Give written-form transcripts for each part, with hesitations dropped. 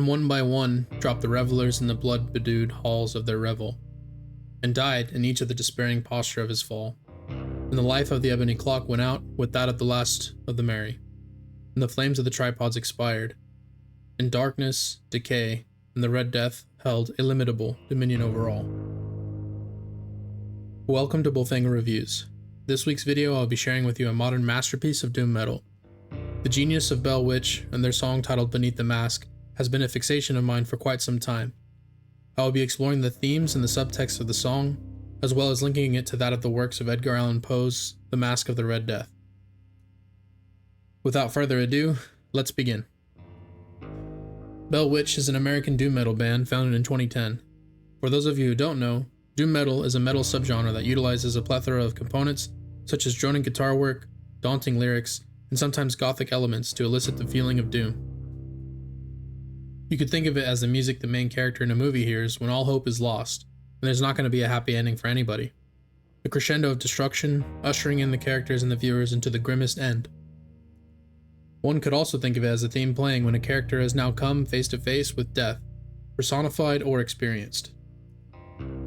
and one by one dropped the revelers in the blood-bedewed halls of their revel, and died in each of the despairing posture of his fall. And the life of the ebony clock went out with that of the last of the merry, and the flames of the tripods expired, and darkness, decay, and the Red Death held illimitable dominion over all. Welcome to Bullfinger Reviews. This week's video I'll be sharing with you a modern masterpiece of doom metal. The genius of Bell Witch and their song titled Beneath the Mask has been a fixation of mine for quite some time. I will be exploring the themes and the subtext of the song, as well as linking it to that of the works of Edgar Allan Poe's The Masque of the Red Death. Without further ado, let's begin. Bell Witch is an American doom metal band founded in 2010. For those of you who don't know, doom metal is a metal subgenre that utilizes a plethora of components such as droning guitar work, daunting lyrics, and sometimes gothic elements to elicit the feeling of doom. You could think of it as the music the main character in a movie hears when all hope is lost, and there's not going to be a happy ending for anybody. A crescendo of destruction, ushering in the characters and the viewers into the grimmest end. One could also think of it as a theme playing when a character has now come face to face with death, personified or experienced.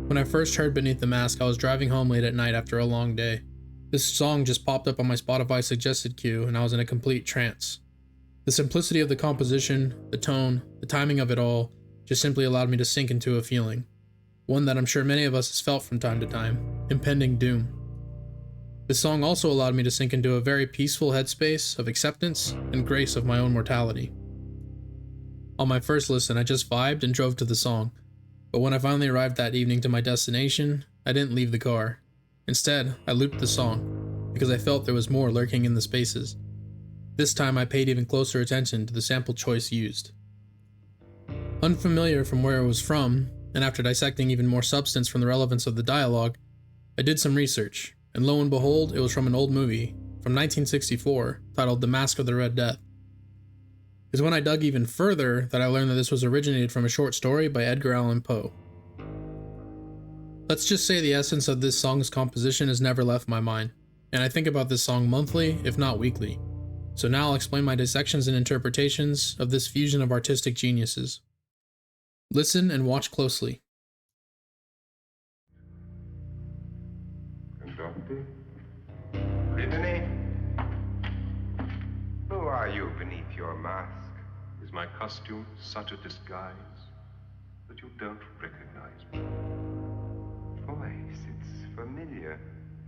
When I first heard Beneath the Mask, I was driving home late at night after a long day. This song just popped up on my Spotify suggested queue, and I was in a complete trance. The simplicity of the composition, the tone, the timing of it all, just simply allowed me to sink into a feeling. One that I'm sure many of us has felt from time to time, impending doom. This song also allowed me to sink into a very peaceful headspace of acceptance and grace of my own mortality. On my first listen, I just vibed and drove to the song, but when I finally arrived that evening to my destination, I didn't leave the car. Instead, I looped the song, because I felt there was more lurking in the spaces. This time I paid even closer attention to the sample choice used. Unfamiliar from where it was from, and after dissecting even more substance from the relevance of the dialogue, I did some research, and lo and behold, it was from an old movie, from 1964, titled The Masque of the Red Death. It was when I dug even further that I learned that this was originated from a short story by Edgar Allan Poe. Let's just say the essence of this song's composition has never left my mind, and I think about this song monthly, if not weekly. So now I'll explain my dissections and interpretations of this fusion of artistic geniuses. Listen and watch closely. Conductor? Brittany? Who are you beneath your mask? Is my costume such a disguise that you don't recognize me? Voice, it's familiar.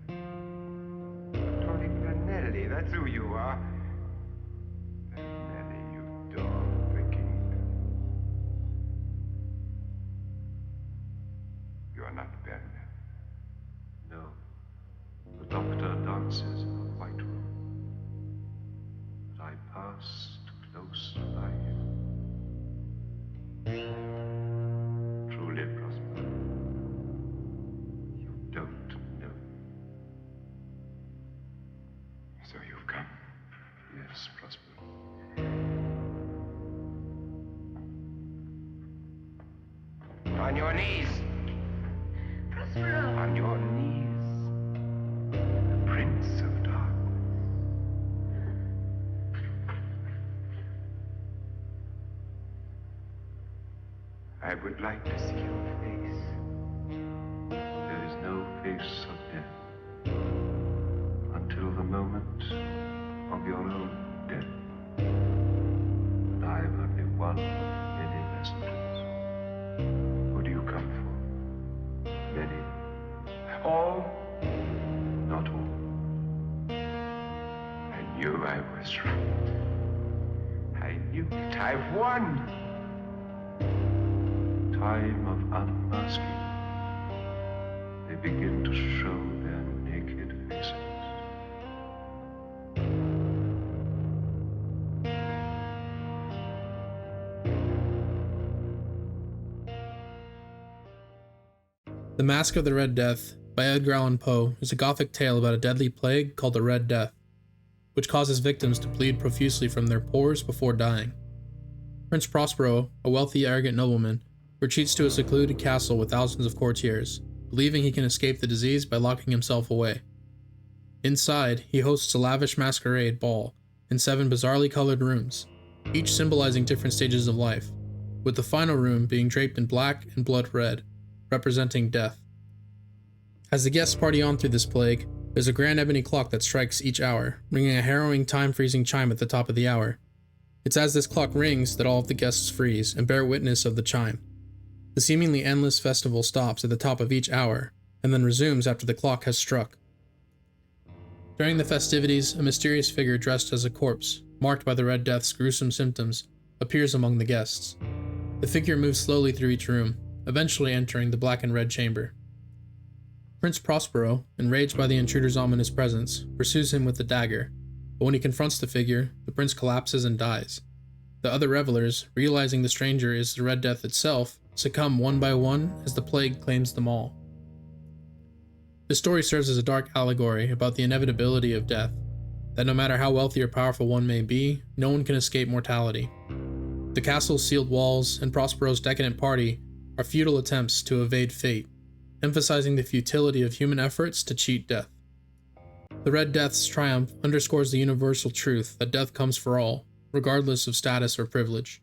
Tony Pinelli, that's who you are. Pinelli, you dog, thinking. You are not Ben. No. The doctor dances in a white room. But I passed close by him. Truly, Prosper, you don't know. So you've come. Yes, Prosper. On your knees. Prospero. On your knees. The Prince of Darkness. I would like to see your face. There is no face of death until the moment of your own death. And I am only one of many messengers. Who do you come for? Many. All? Not all. I knew I was right. I knew it. I've won. Time of unmasking. They begin to show their naked faces. The Masque of the Red Death by Edgar Allan Poe is a gothic tale about a deadly plague called the Red Death, which causes victims to bleed profusely from their pores before dying. Prince Prospero, a wealthy, arrogant nobleman, retreats to a secluded castle with thousands of courtiers, believing he can escape the disease by locking himself away. Inside, he hosts a lavish masquerade ball in 7 bizarrely colored rooms, each symbolizing different stages of life, with the final room being draped in black and blood red, representing death. As the guests party on through this plague, there's a grand ebony clock that strikes each hour, ringing a harrowing time-freezing chime at the top of the hour. It's as this clock rings that all of the guests freeze and bear witness of the chime. The seemingly endless festival stops at the top of each hour, and then resumes after the clock has struck. During the festivities, a mysterious figure dressed as a corpse, marked by the Red Death's gruesome symptoms, appears among the guests. The figure moves slowly through each room, eventually entering the black and red chamber. Prince Prospero, enraged by the intruder's ominous presence, pursues him with the dagger, but when he confronts the figure, the prince collapses and dies. The other revelers, realizing the stranger is the Red Death itself, succumb one by one as the plague claims them all. This story serves as a dark allegory about the inevitability of death, that no matter how wealthy or powerful one may be, no one can escape mortality. The castle's sealed walls and Prospero's decadent party are futile attempts to evade fate, emphasizing the futility of human efforts to cheat death. The Red Death's triumph underscores the universal truth that death comes for all, regardless of status or privilege.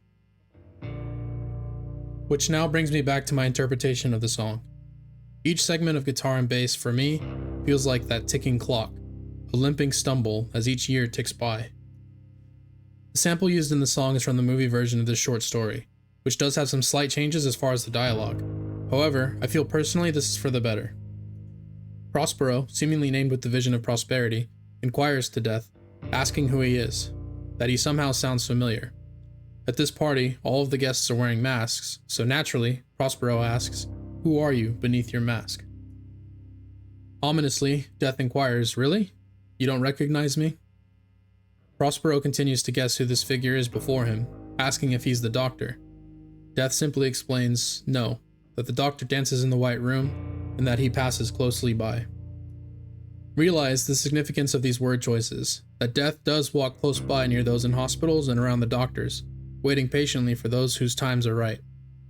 Which now brings me back to my interpretation of the song. Each segment of guitar and bass, for me, feels like that ticking clock, a limping stumble as each year ticks by. The sample used in the song is from the movie version of this short story, which does have some slight changes as far as the dialogue. However, I feel personally this is for the better. Prospero, seemingly named with the vision of prosperity, inquires to Death, asking who he is, that he somehow sounds familiar. At this party, all of the guests are wearing masks, so naturally, Prospero asks, "Who are you beneath your mask?" Ominously, Death inquires, "Really? You don't recognize me?" Prospero continues to guess who this figure is before him, asking if he's the doctor. Death simply explains, no, that the doctor dances in the white room, and that he passes closely by. Realize the significance of these word choices, that Death does walk close by near those in hospitals and around the doctors, waiting patiently for those whose times are right,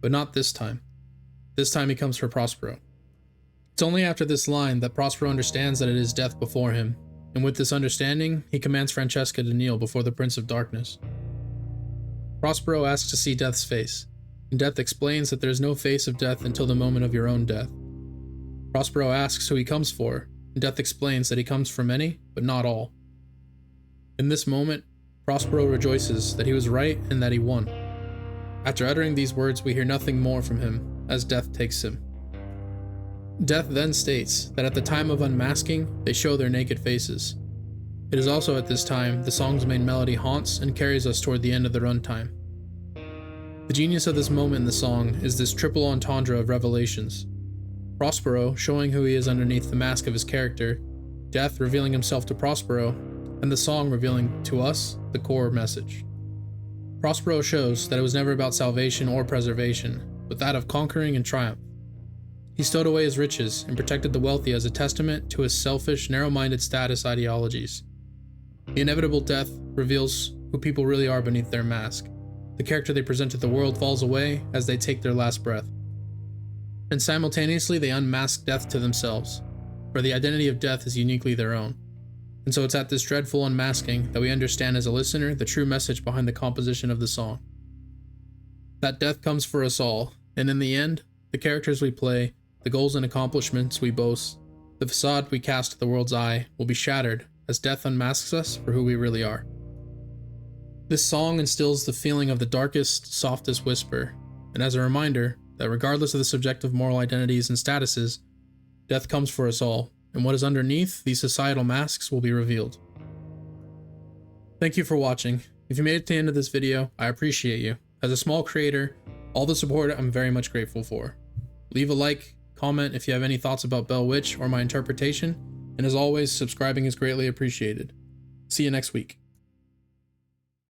but not this time. This time he comes for Prospero. It's only after this line that Prospero understands that it is Death before him, and with this understanding, he commands Francesca to kneel before the Prince of Darkness. Prospero asks to see Death's face, and Death explains that there is no face of Death until the moment of your own death. Prospero asks who he comes for, and Death explains that he comes for many, but not all. In this moment, Prospero rejoices that he was right and that he won. After uttering these words, we hear nothing more from him, as Death takes him. Death then states that at the time of unmasking, they show their naked faces. It is also at this time the song's main melody haunts and carries us toward the end of the runtime. The genius of this moment in the song is this triple entendre of revelations. Prospero showing who he is underneath the mask of his character, Death revealing himself to Prospero, and the song revealing to us the core message. Prospero shows that it was never about salvation or preservation, but that of conquering and triumph. He stowed away his riches and protected the wealthy as a testament to his selfish, narrow-minded status ideologies. The inevitable death reveals who people really are beneath their mask. The character they present to the world falls away as they take their last breath. And simultaneously, they unmask death to themselves, for the identity of death is uniquely their own. And so it's at this dreadful unmasking that we understand as a listener the true message behind the composition of the song. That death comes for us all, and in the end, the characters we play, the goals and accomplishments we boast, the facade we cast to the world's eye will be shattered as death unmasks us for who we really are. This song instills the feeling of the darkest, softest whisper, and as a reminder that regardless of the subjective moral identities and statuses, death comes for us all, and what is underneath these societal masks will be revealed. Thank you for watching. If you made it to the end of this video, I appreciate you. As a small creator, all the support I'm very much grateful for. Leave a like, comment if you have any thoughts about Bell Witch or my interpretation, and as always, subscribing is greatly appreciated. See you next week.